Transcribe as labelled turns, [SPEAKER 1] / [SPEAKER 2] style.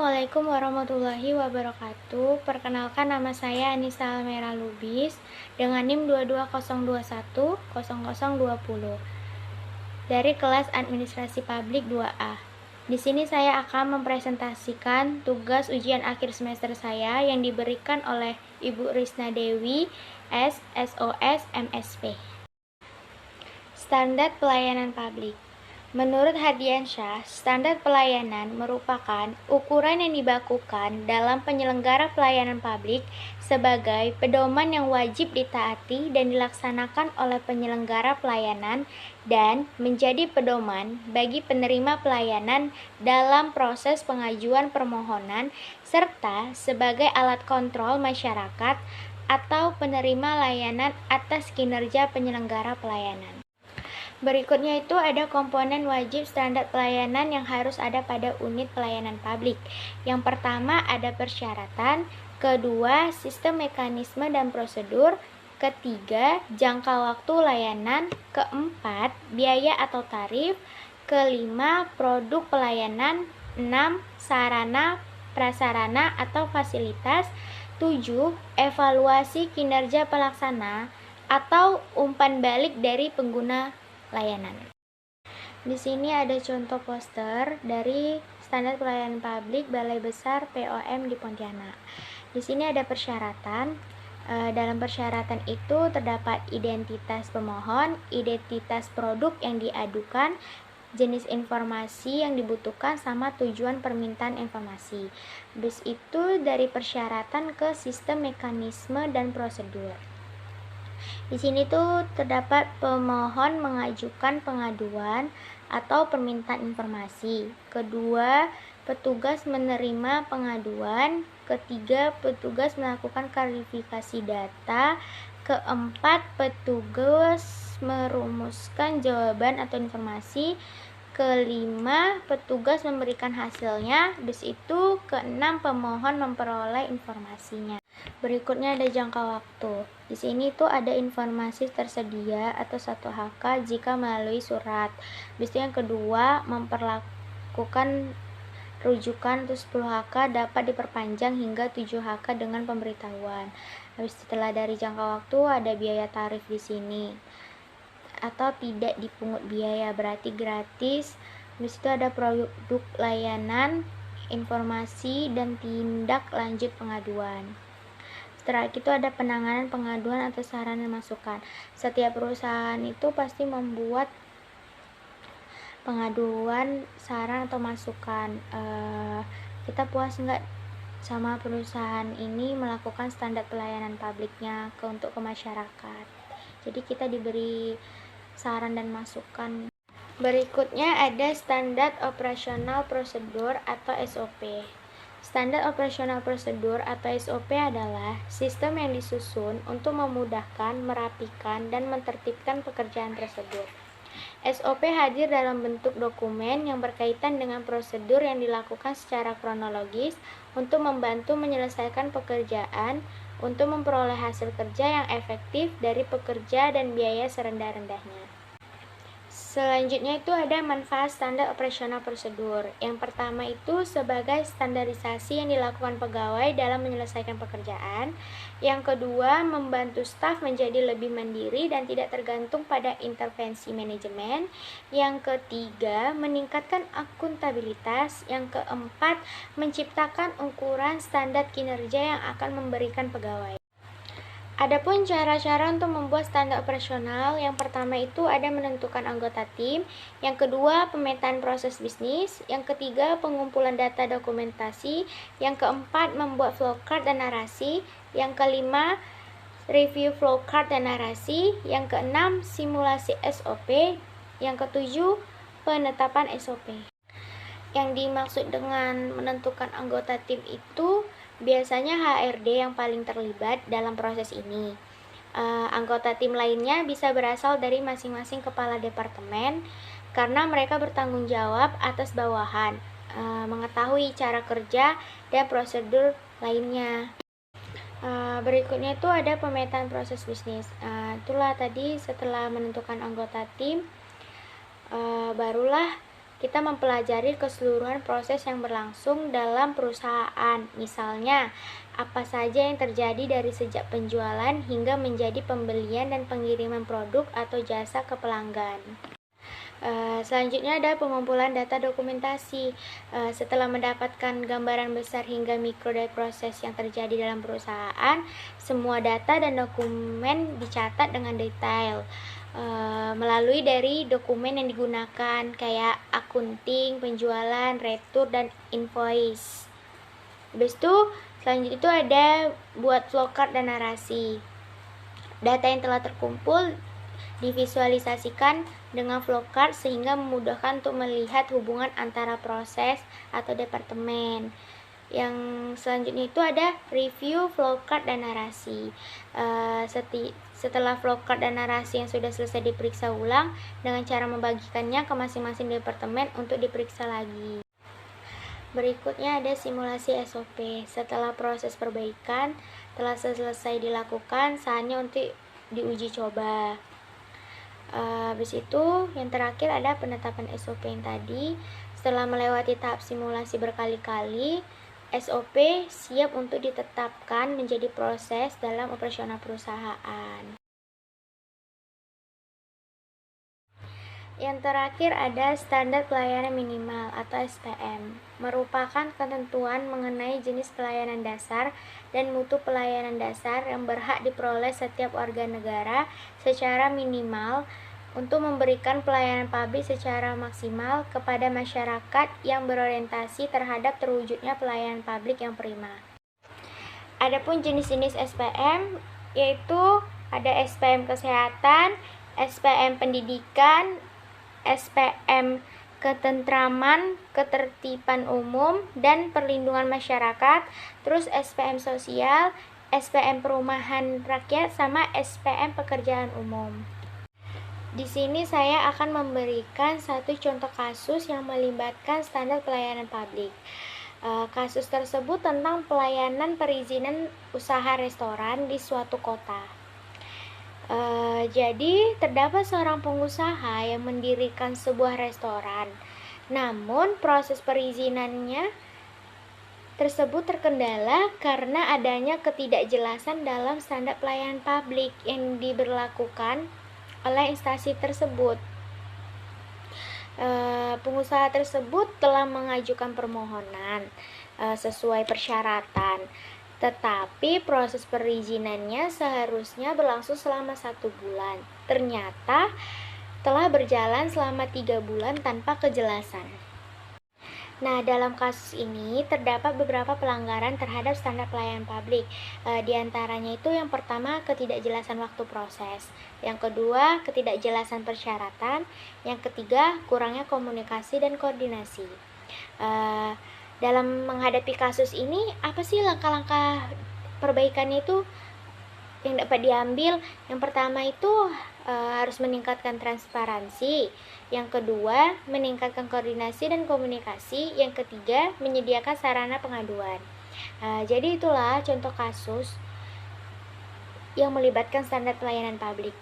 [SPEAKER 1] Assalamualaikum warahmatullahi wabarakatuh. Perkenalkan, nama saya Anissa Almera Lubis dengan NIM 220210020 dari kelas Administrasi Publik 2A. Di sini saya akan mempresentasikan tugas ujian akhir semester saya yang diberikan oleh Ibu Risna Dewi, SSOS MSP. Standar pelayanan publik. Menurut Hardiansyah, standar pelayanan merupakan ukuran yang dibakukan dalam penyelenggara pelayanan publik sebagai pedoman yang wajib ditaati dan dilaksanakan oleh penyelenggara pelayanan dan menjadi pedoman bagi penerima pelayanan dalam proses pengajuan permohonan serta sebagai alat kontrol masyarakat atau penerima layanan atas kinerja penyelenggara pelayanan. Berikutnya itu ada komponen wajib standar pelayanan yang harus ada pada unit pelayanan publik. Yang pertama ada persyaratan, kedua sistem mekanisme dan prosedur, ketiga jangka waktu layanan, keempat biaya atau tarif, kelima produk pelayanan, 6 sarana, prasarana atau fasilitas, 7 evaluasi kinerja pelaksana atau umpan balik dari pengguna layanan. Di sini ada contoh poster dari standar pelayanan publik Balai Besar POM di Pontianak. Di sini ada persyaratan. Dalam persyaratan itu terdapat identitas pemohon, identitas produk yang diadukan, jenis informasi yang dibutuhkan, sama tujuan permintaan informasi. Habis itu dari persyaratan ke sistem mekanisme dan prosedur. Di sini tuh terdapat pemohon mengajukan pengaduan atau permintaan informasi. Kedua, petugas menerima pengaduan. Ketiga, petugas melakukan klarifikasi data. Keempat, petugas merumuskan jawaban atau informasi. Kelima, petugas memberikan hasilnya. Habis itu, keenam, pemohon memperoleh informasinya. Berikutnya ada jangka waktu. Di sini tuh ada informasi tersedia atau 1 HK jika melalui surat. Habis itu yang kedua, memperlakukan rujukan untuk 10 HK dapat diperpanjang hingga 7 HK dengan pemberitahuan. Habis setelah dari jangka waktu ada biaya tarif di sini. Atau tidak dipungut biaya, berarti gratis. Habis itu ada produk layanan, informasi dan tindak lanjut pengaduan. Setelah itu ada penanganan pengaduan atau saran dan masukan. Setiap perusahaan itu pasti membuat pengaduan, saran atau masukan. Kita puas nggak sama perusahaan ini melakukan standar pelayanan publiknya untuk ke masyarakat. Jadi kita diberi saran dan masukan. Berikutnya ada standar operasional prosedur atau SOP. Standar operasional prosedur atau SOP adalah sistem yang disusun untuk memudahkan, merapikan, dan mentertibkan pekerjaan tersebut. SOP hadir dalam bentuk dokumen yang berkaitan dengan prosedur yang dilakukan secara kronologis untuk membantu menyelesaikan pekerjaan, untuk memperoleh hasil kerja yang efektif dari pekerja dan biaya serendah-rendahnya. Selanjutnya itu ada manfaat standar operasional prosedur. Yang pertama itu sebagai standarisasi yang dilakukan pegawai dalam menyelesaikan pekerjaan. Yang kedua, membantu staf menjadi lebih mandiri dan tidak tergantung pada intervensi manajemen. Yang ketiga, meningkatkan akuntabilitas. Yang keempat, menciptakan ukuran standar kinerja yang akan memberikan pegawai. Adapun cara-cara untuk membuat standar operasional, yang pertama itu ada menentukan anggota tim, yang kedua pemetaan proses bisnis, yang ketiga pengumpulan data dokumentasi, yang keempat membuat flowchart dan narasi, yang kelima review flowchart dan narasi, yang keenam simulasi SOP, yang ketujuh penetapan SOP. Yang dimaksud dengan menentukan anggota tim itu biasanya HRD yang paling terlibat dalam proses ini. Anggota tim lainnya bisa berasal dari masing-masing kepala departemen karena mereka bertanggung jawab atas bawahan, mengetahui cara kerja dan prosedur lainnya. Berikutnya itu ada pemetaan proses bisnis. Itulah tadi setelah menentukan anggota tim, barulah kita mempelajari keseluruhan proses yang berlangsung dalam perusahaan. Misalnya, apa saja yang terjadi dari sejak penjualan hingga menjadi pembelian dan pengiriman produk atau jasa ke pelanggan. Selanjutnya ada pengumpulan data dokumentasi. Setelah mendapatkan gambaran besar hingga mikro dari proses yang terjadi dalam perusahaan, semua data dan dokumen dicatat dengan detail melalui dari dokumen yang digunakan kayak akunting, penjualan, retur, dan invoice. Habis itu selanjutnya itu ada buat flowchart dan narasi. Data yang telah terkumpul divisualisasikan dengan flowchart sehingga memudahkan untuk melihat hubungan antara proses atau departemen. Yang selanjutnya itu ada review flowchart dan narasi. Setelah flowchart dan narasi yang sudah selesai diperiksa ulang dengan cara membagikannya ke masing-masing departemen untuk diperiksa lagi. Berikutnya ada simulasi SOP. Setelah proses perbaikan telah selesai dilakukan, saatnya untuk diuji coba. Habis itu yang terakhir ada penetapan SOP yang tadi. Setelah melewati tahap simulasi berkali-kali, SOP siap untuk ditetapkan menjadi proses dalam operasional perusahaan. Yang terakhir ada standar pelayanan minimal atau SPM, merupakan ketentuan mengenai jenis pelayanan dasar dan mutu pelayanan dasar yang berhak diperoleh setiap warga negara secara minimal untuk memberikan pelayanan publik secara maksimal kepada masyarakat yang berorientasi terhadap terwujudnya pelayanan publik yang prima. Adapun jenis-jenis SPM yaitu ada SPM kesehatan, SPM pendidikan, SPM ketentraman, ketertiban umum, dan perlindungan masyarakat, terus SPM sosial, SPM perumahan rakyat, sama SPM pekerjaan umum. Di sini saya akan memberikan satu contoh kasus yang melibatkan standar pelayanan publik. Kasus tersebut tentang pelayanan perizinan usaha restoran di suatu kota. Jadi terdapat seorang pengusaha yang mendirikan sebuah restoran. Namun proses perizinannya tersebut terkendala karena adanya ketidakjelasan dalam standar pelayanan publik yang diberlakukan oleh instansi tersebut. Pengusaha tersebut telah mengajukan permohonan sesuai persyaratan, tetapi proses perizinannya seharusnya berlangsung selama 1 bulan. Ternyata telah berjalan selama 3 bulan tanpa kejelasan. Nah, dalam kasus ini terdapat beberapa pelanggaran terhadap standar pelayanan publik. Di antaranya itu yang pertama, ketidakjelasan waktu proses. Yang kedua, ketidakjelasan persyaratan. Yang ketiga, kurangnya komunikasi dan koordinasi. Dalam menghadapi kasus ini, apa sih langkah-langkah perbaikannya itu yang dapat diambil? Yang pertama itu harus meningkatkan transparansi. Yang kedua, meningkatkan koordinasi dan komunikasi. Yang ketiga, menyediakan sarana pengaduan. Jadi itulah contoh kasus yang melibatkan standar pelayanan publik.